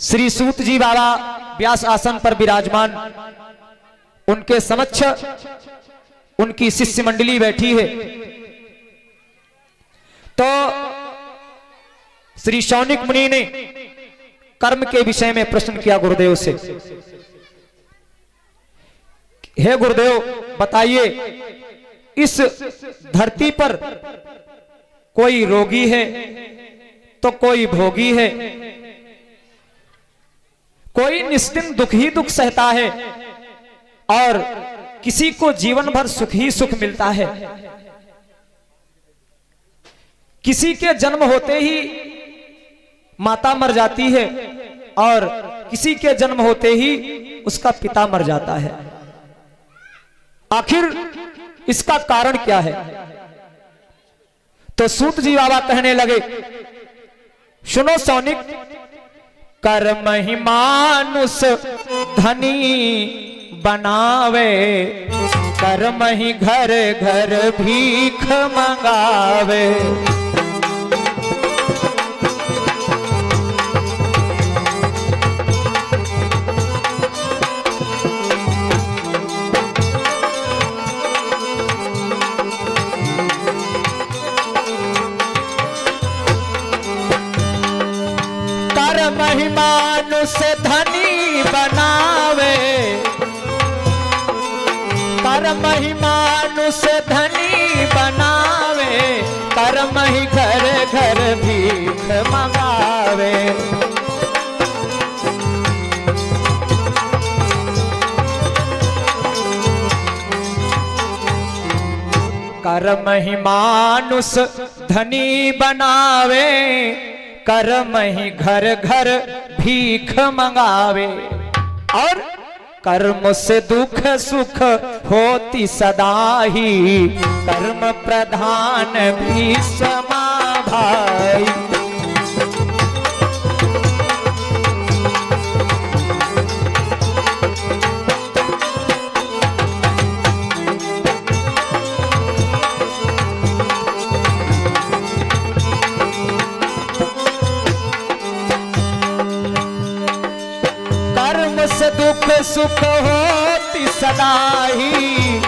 श्री सूत जी बाबा व्यास आसन पर विराजमान, उनके समक्ष उनकी शिष्य मंडली बैठी है। तो श्री शौनिक मुनि ने कर्म के विषय में प्रश्न किया गुरुदेव से। हे गुरुदेव, बताइए, इस धरती पर कोई रोगी है तो कोई भोगी है, कोई निश्चिंत दुख ही दुख सहता है और किसी को जीवन भर सुख ही सुख मिलता है। किसी के जन्म होते ही माता मर जाती है और किसी के जन्म होते ही उसका पिता मर जाता है। आखिर इसका कारण क्या है? तो सूत जी बाबा कहने लगे, सुनो सौनिक, कर्म ही मानुष धनी बनावे, कर्म ही घर घर भीख मंगावे। कर्म ही मानुष धनी बनावे, कर्म ही मानुष धनी बनावे, कर्म ही घर घर भीख मंगावे। कर्म ही मानुष धनी बनावे, कर्म ही घर घर भीख मंगावे। और कर्म से दुख सुख होती सदा ही, कर्म प्रधान भी समा भाई। से दुख सुख होती सदा ही,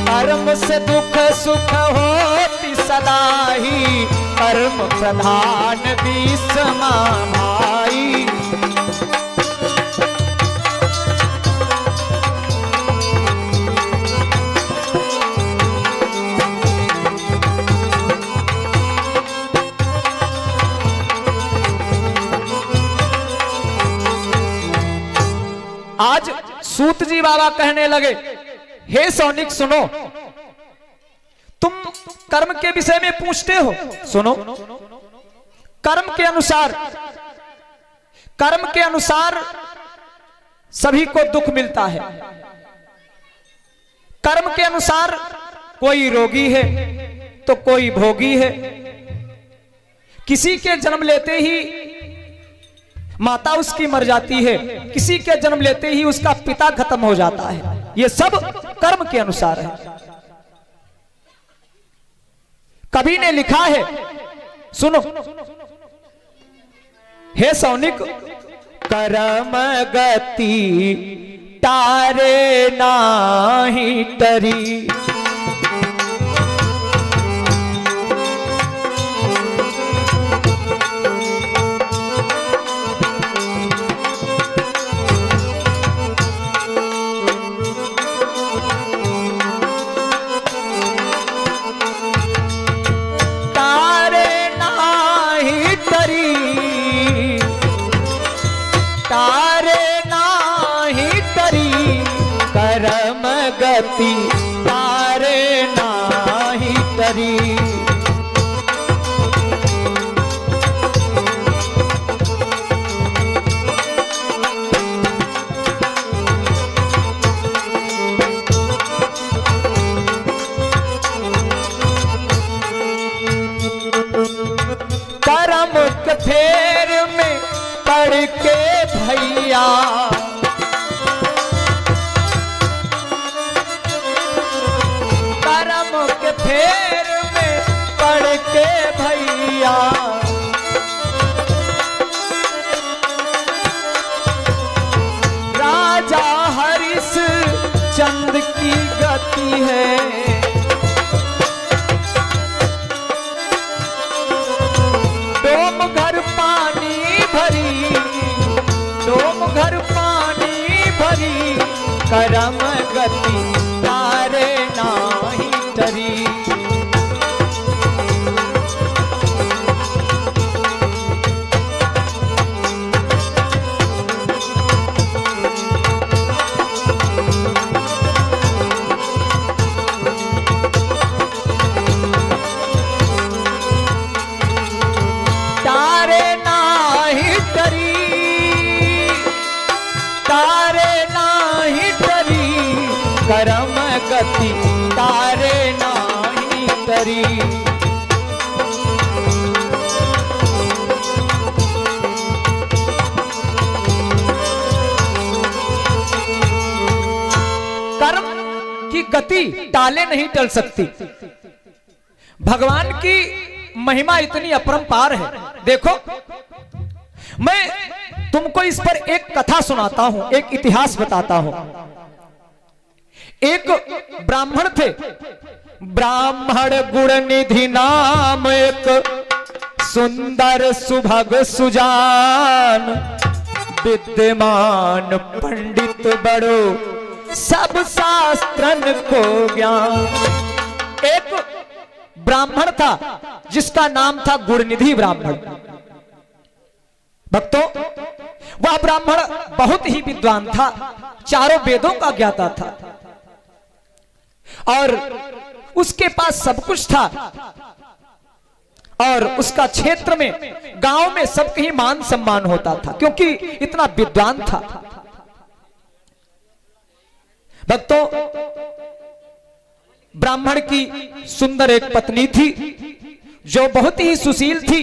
कर्म से दुख सुख होती सदा ही, कर्म प्रधान भी समा भाई। आज सूत जी बाबा कहने लगे, हे सौनिक सुनो, तुम कर्म के विषय में पूछते हो। सुनो, कर्म के अनुसार सभी को दुख मिलता है। कर्म के अनुसार कोई रोगी है तो कोई भोगी है। किसी के जन्म लेते ही माता उसकी मर जाती है, किसी के जन्म लेते ही उसका पिता खत्म हो जाता है। ये सब कर्म के अनुसार है। कवि ने लिखा है, सुनो, हे सौनिक, कर्म गति तारे नाही तरी, गति तारे नाही तरी। कर्म के फेर में पड़ के भैया, कर्म के फेर में पड़ के भैया राजा हरिश चंद की गति है। डोम घर पानी भरी, डोम घर पानी भरी, करम गति तारे नाही टरी। तारे नाही टरी, तारे नाही टरी, करम गति तारे नाही टरी। कर्म की गति टाले नहीं टल सकती। भगवान की महिमा इतनी अपरंपार है। देखो, मैं तुमको इस पर एक कथा सुनाता हूं, एक इतिहास बताता हूं। एक ब्राह्मण थे, ब्राह्मण गुण निधि नाम एक सुंदर सुभग सुजान, विद्यमान पंडित बड़ो सब शास्त्रन को ज्ञान। एक ब्राह्मण था जिसका नाम था गुणनिधि ब्राह्मण। भक्तों, वह ब्राह्मण बहुत ही विद्वान था, चारों वेदों का ज्ञाता था और उसके पास सब कुछ था और उसका क्षेत्र में, गांव में सबके ही मान सम्मान होता था क्योंकि इतना विद्वान था। भक्तों, ब्राह्मण की सुंदर एक पत्नी थी जो बहुत ही सुशील थी,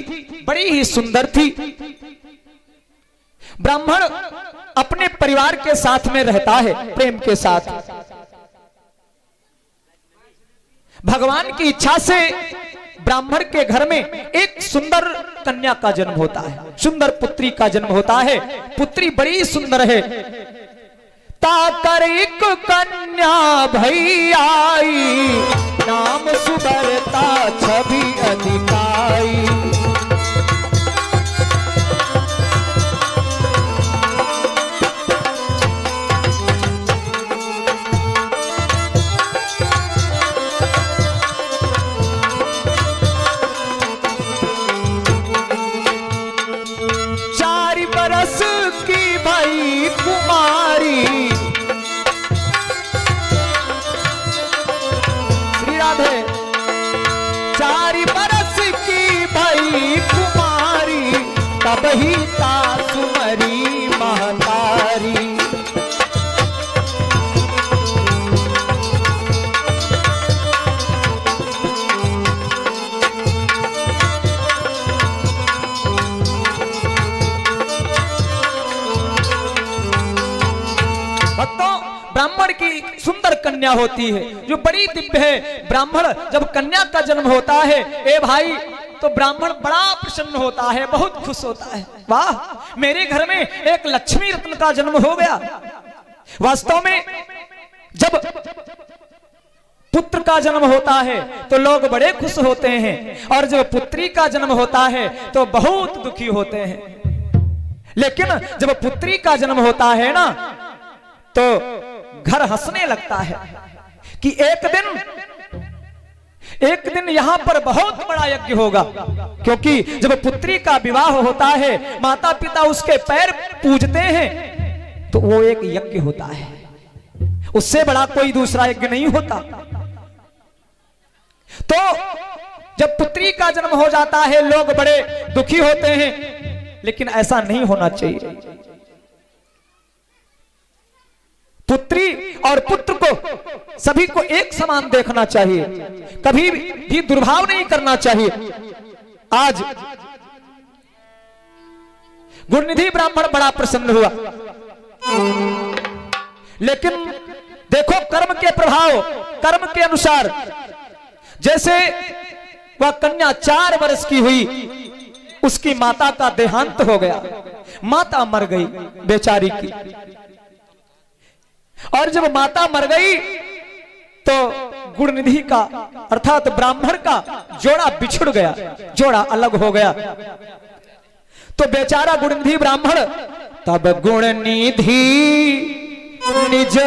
बड़ी ही सुंदर थी। ब्राह्मण अपने परिवार के साथ में रहता है, प्रेम के साथ। भगवान की इच्छा से ब्राह्मण के घर में एक सुंदर कन्या का जन्म होता है, सुंदर पुत्री का जन्म होता है। पुत्री बड़ी सुंदर है। ताकर एक कन्या भई आई, नाम सुबरता छवि अधिकाई। चार बरस की भई कुमारी, चारी बरस की भई कुमारी, तब ही तासुमरी महतारी। भक्तों, ब्राह्मण की सुंदर कन्या होती है जो बड़ी दिव्य है। ब्राह्मण जब कन्या का जन्म होता है, ए भाई, तो ब्राह्मण बड़ा प्रसन्न होता है, बहुत खुश होता है। वाह, मेरे घर में एक लक्ष्मी रत्न का जन्म हो गया। वास्तव में जब पुत्र का जन्म होता है तो लोग बड़े खुश होते हैं और जब पुत्री का जन्म होता है तो बहुत दुखी होते हैं। लेकिन जब पुत्री का जन्म होता है ना, तो घर हंसने लगता है कि एक दिन यहां पर बहुत बड़ा यज्ञ होगा, क्योंकि जब पुत्री का विवाह होता है, माता पिता उसके पैर पूजते हैं, तो वो एक यज्ञ होता है। उससे बड़ा कोई दूसरा यज्ञ नहीं होता। तो जब पुत्री का जन्म हो जाता है, लोग बड़े दुखी होते हैं, लेकिन ऐसा नहीं होना चाहिए। पुत्री और पुत्र को सभी को एक समान देखना चाहिए, कभी भी दुर्भाव नहीं करना चाहिए। आज गुणनिधि ब्राह्मण बड़ा प्रसन्न हुआ, लेकिन देखो कर्म के प्रभाव, कर्म के अनुसार जैसे वह कन्या 4 वर्ष की हुई, उसकी माता का देहांत हो गया, माता मर गई बेचारी की। और जब माता मर गई तो गुणनिधि का अर्थात ब्राह्मण का जोड़ा बिछुड़ गया, जोड़ा अलग हो गया। तो बेचारा गुणनिधि ब्राह्मण तब गुणनिधि निज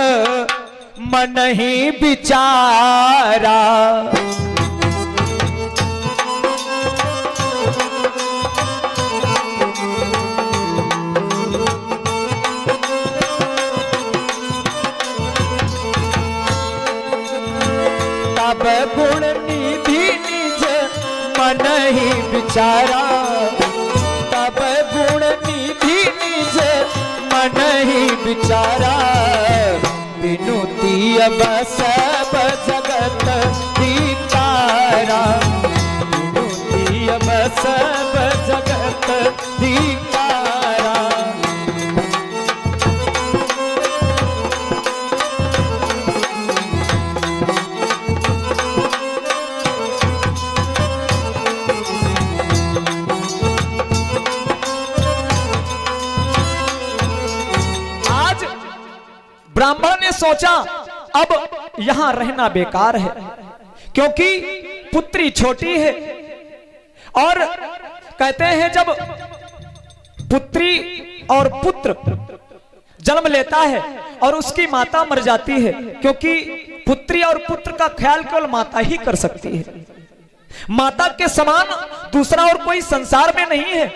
मन ही विचारा, तब गुणनिधि निज मन ही विचारा, तब गुणनिधि निज मन ही विचारा, विनुती अब सब जगत धिकारा, विनुती अब सब जगत धिकारा। ब्राह्मण ने सोचा अब यहां रहना बेकार है, क्योंकि पुत्री छोटी है। और कहते हैं जब पुत्री और पुत्र जन्म लेता है और उसकी माता मर जाती है, क्योंकि पुत्री और पुत्र का ख्याल केवल माता ही कर सकती है, माता के समान दूसरा और कोई संसार में नहीं है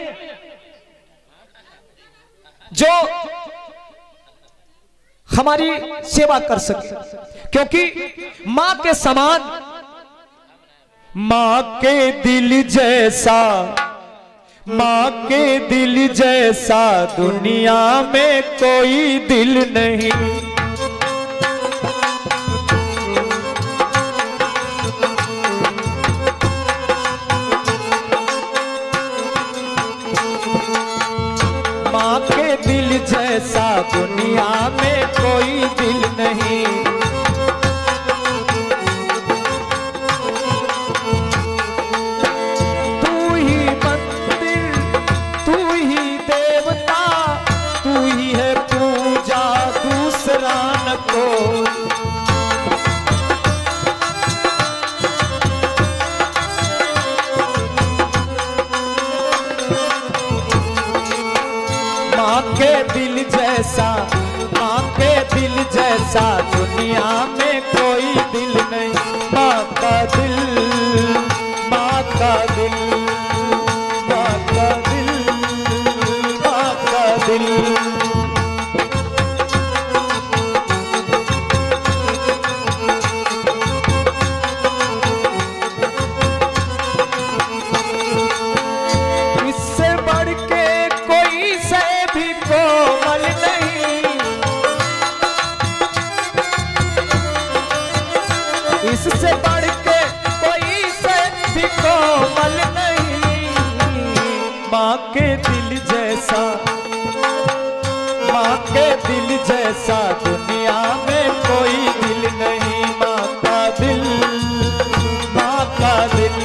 जो हमारी सेवा कर सके, क्योंकि मां के समान, मां के दिल जैसा, मां के दिल जैसा दुनिया में कोई दिल नहीं। मां के दिल जैसा दुनिया में कोई दिल नहीं। तू ही मंदिर, तू ही देवता, तू ही है पूजा, दूसरा न कोई। मां के दिल जैसा, मां के दिल जैसा दुनिया में कोई दिल नहीं। मां का दिल, मां का दिल, मां का दिल, मां का दिल। इससे बढ़ के कोई से भी कोमल नहीं, इससे बढ़ के कोई से भी कोमल नहीं। मां के दिल जैसा, मां के दिल जैसा दुनिया में कोई दिल नहीं। मां का दिल, मां का दिल,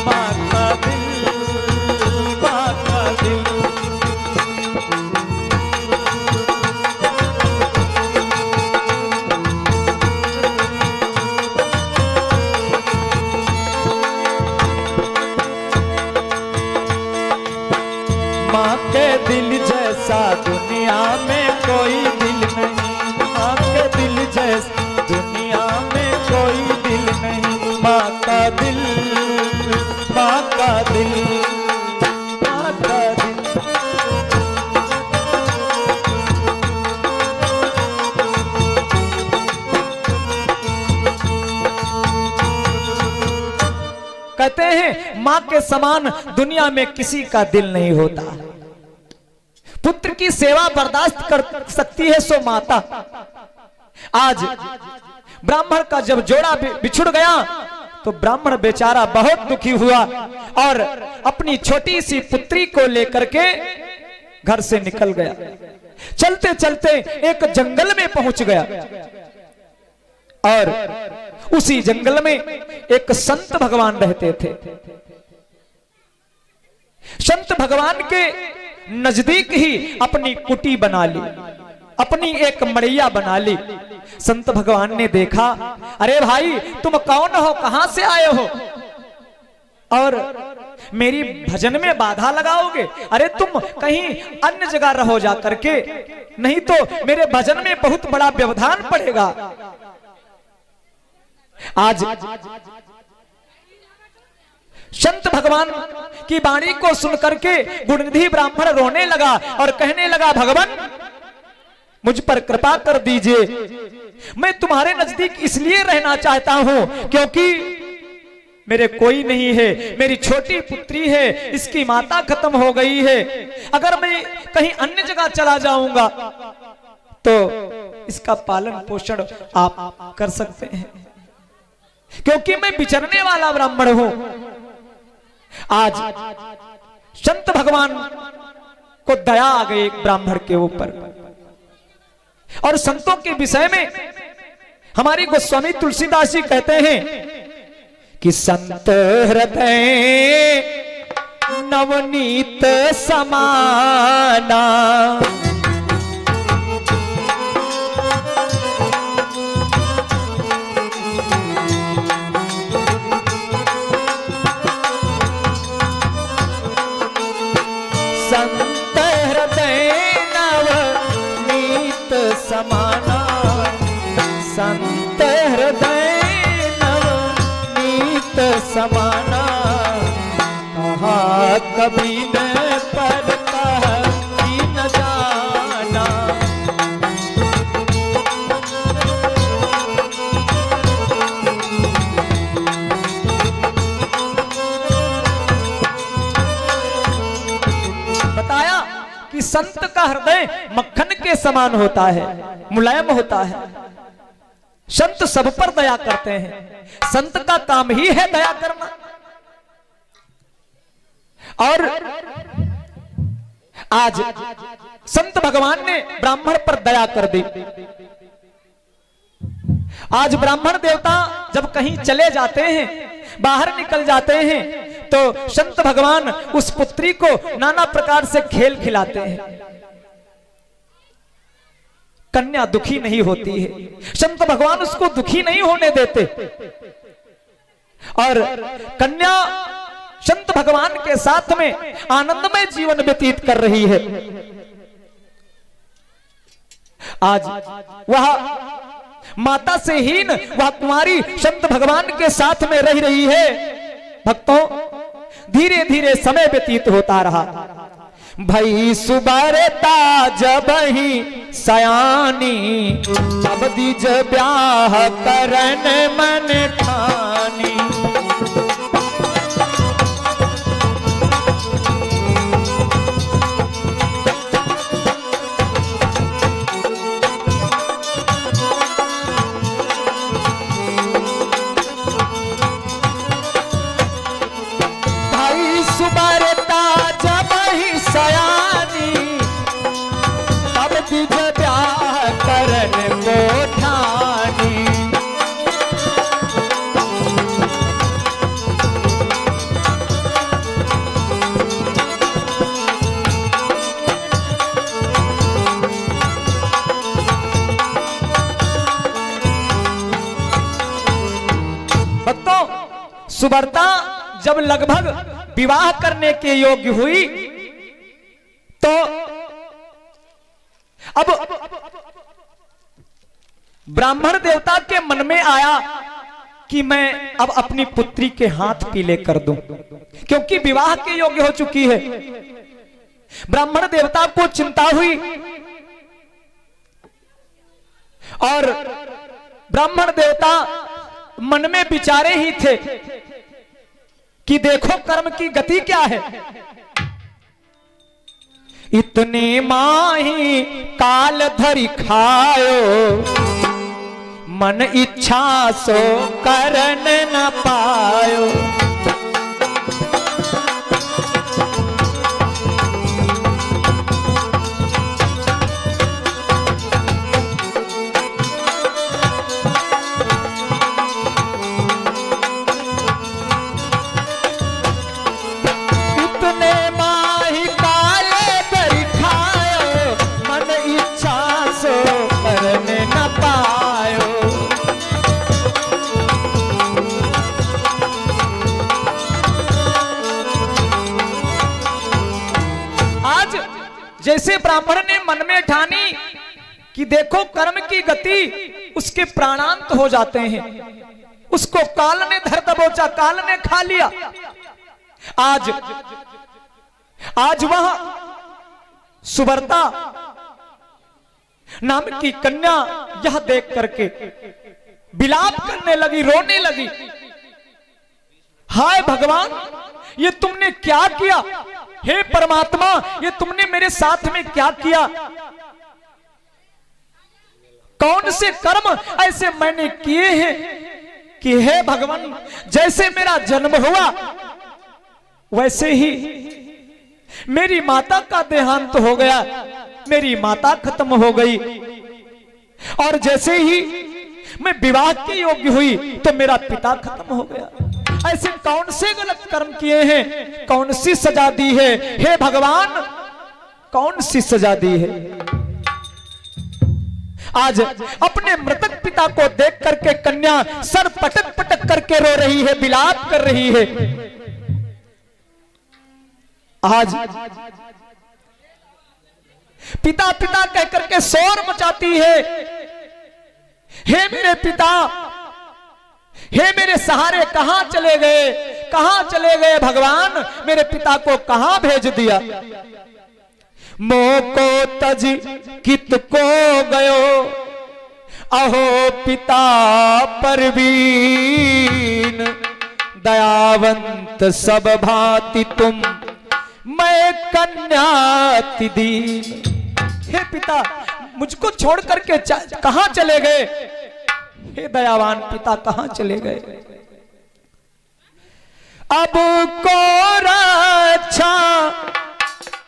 मां का दिल, मां का दिल। मां के दिल जैसा दुनिया में कोई दिल नहीं। मां के दिल जैसा दुनिया में कोई दिल नहीं। मां का दिल, मां का दिल, मां का दिल। कहते हैं मां के समान दुनिया में किसी का दिल नहीं होता। पुत्र की सेवा बर्दाश्त कर सकती है सो माता। आज ब्राह्मण का जब जोड़ा बिछुड़ गया तो ब्राह्मण बेचारा बहुत दुखी हुआ और अपनी छोटी सी पुत्री को लेकर के घर से निकल गया। चलते चलते एक जंगल में पहुंच गया। और उसी जंगल में एक संत भगवान रहते थे। संत भगवान के नजदीक ही अपनी कुटी बना ली, अपनी एक मड़ैया बना ली। संत भगवान ने देखा, अरे भाई तुम कौन हो, कहां से आए हो और मेरी भजन में बाधा लगाओगे? अरे तुम कहीं अन्य जगह रहो जा करके, नहीं तो मेरे भजन में बहुत बड़ा व्यवधान पड़ेगा। आज संत भगवान की वाणी को सुन करके गुणनिधि ब्राह्मण रोने लगा और कहने लगा, भगवान मुझ पर कृपा कर दीजिए, मैं तुम्हारे नजदीक इसलिए रहना चाहता हूं क्योंकि मेरे कोई नहीं है, मेरी छोटी पुत्री है, इसकी माता खत्म हो गई है। अगर मैं कहीं अन्य जगह चला जाऊंगा तो इसका पालन पोषण आप कर सकते हैं, क्योंकि मैं विचरने वाला ब्राह्मण हूं। आज संत भगवान को दया आ गई एक ब्राह्मण के ऊपर, और संतों के विषय में हमारी गोस्वामी तुलसीदास जी कहते हैं कि संत हृदय नवनीत समाना, संत हृदय नवनीत समाना, संत हृदय नवनीत समाना, कहा कभी न पर कभी न जाना। बताया कि संत का हृदय मक्खन के समान होता है, मुलायम होता है। संत सब पर दया करते हैं, संत का काम ही है दया करना। और आज संत भगवान ने ब्राह्मण पर दया कर दी। आज ब्राह्मण देवता जब कहीं चले जाते हैं, बाहर निकल जाते हैं, तो संत भगवान उस पुत्री को नाना प्रकार से खेल खिलाते हैं। कन्या दुखी नहीं होती है, संत भगवान उसको दुखी नहीं होने देते, और कन्या संत भगवान के साथ में आनंदमय जीवन व्यतीत कर रही है। आज वह माता से हीन वह कुंवारी संत भगवान के साथ में रह रही है। भक्तों, धीरे धीरे समय व्यतीत होता रहा। भई सुबरता जब ही सयानी, तब दीज ब्याह करन मन ठानी। भाई सुबरता जब ही सयानी, तब दीज ब्याह करन को ठानी। भक्तों, सुबरता जब लगभग विवाह करने के योग्य हुई तो अब ब्राह्मण देवता के मन में आया कि मैं अब अपनी पुत्री के हाथ पीले कर दूं, क्योंकि विवाह के योग्य हो चुकी है। ब्राह्मण देवता को चिंता हुई और ब्राह्मण देवता मन में विचारे ही थे कि देखो कर्म की गति क्या है। इतने माही काल धरि खायो, मन इच्छा सो करन न पायो। जैसे ब्राह्मण ने मन में ठानी कि देखो कर्म की गति उसके प्राणांत हो जाते हैं, उसको काल ने धर दबोचा, काल ने खा लिया। आज वह सुवर्ता नाम की कन्या यह देख करके विलाप करने लगी, रोने लगी। हाय भगवान, ये तुमने क्या किया? हे परमात्मा, ये तुमने मेरे साथ में क्या किया? कौन से कर्म ऐसे मैंने किए हैं कि हे भगवान, जैसे मेरा जन्म हुआ वैसे ही मेरी माता का देहांत हो गया, मेरी माता खत्म हो गई, और जैसे ही मैं विवाह के योग्य हुई तो मेरा पिता खत्म हो गया। ऐसे कौन से गलत कर्म किए हैं? कौन सी सजा दी है? हे भगवान, कौन सी सजा दी है? आज अपने मृतक पिता को देख करके कन्या सर पटक पटक करके रो रही है, विलाप कर रही है। आज पिता पिता कह करके शोर मचाती है। हे मेरे पिता, हे मेरे सहारे, कहां चले गए? कहां चले गए भगवान? मेरे पिता को कहां भेज दिया? मोको तज कित को गयो, अहो पिता परवीन, दयावंत सब भांति तुम, मैं कन्याति दीन। हे पिता, मुझको छोड़ करके कहां चले गए? हे दयावान पिता, कहां चले गए? अब को रक्षा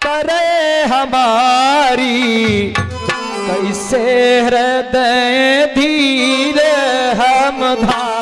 करे हमारी, कैसे हृदय धीरे हम धार।